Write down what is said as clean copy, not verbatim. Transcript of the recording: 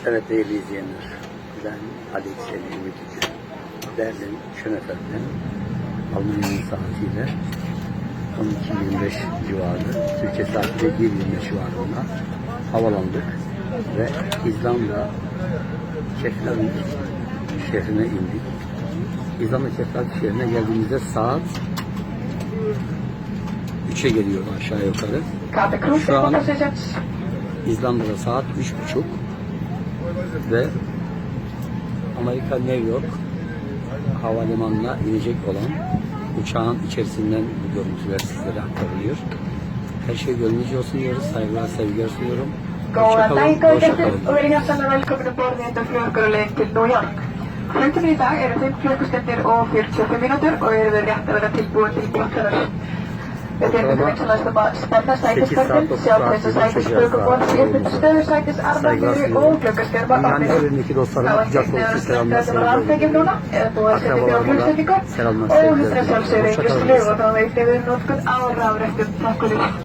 Evet değerli izleyenler, ben Alex Ümit Berlin Schönefeld'den Almanya'nın saatiyle 12.25 civarı, Türkiye saatiyle 1.25 civarında havalandık ve İzlanda Keflavik şehrine indik. İzlanda Keflavik şehrine geldiğimizde saat 3'e geliyor aşağı yukarı. Şu an İzlanda'da saat 3.30 ve Amerika New York havalimanına inecek olan uçağın içerisinden bu görüntüler sizlere aktarılıyor. Her şey gönlünüzce olsun diyoruz. Saygılar, sevgiler sunuyorum. Hoşçakalın, hoşçakalın. Flygtiden idag är det 5 klockostunder och 45 minuter och är det rättare till båt till Gotland. Det är mycket spännande säkerhetsförbund, säkerhetsförbund, Saygılar sunuyorum. Dünyanın her yerindeki dostlarıma kucak dolusu selamlar, sevgiler ediyorum. Akrabalarıma da selamlar, sevgiler ediyorum. Hoşçakalın.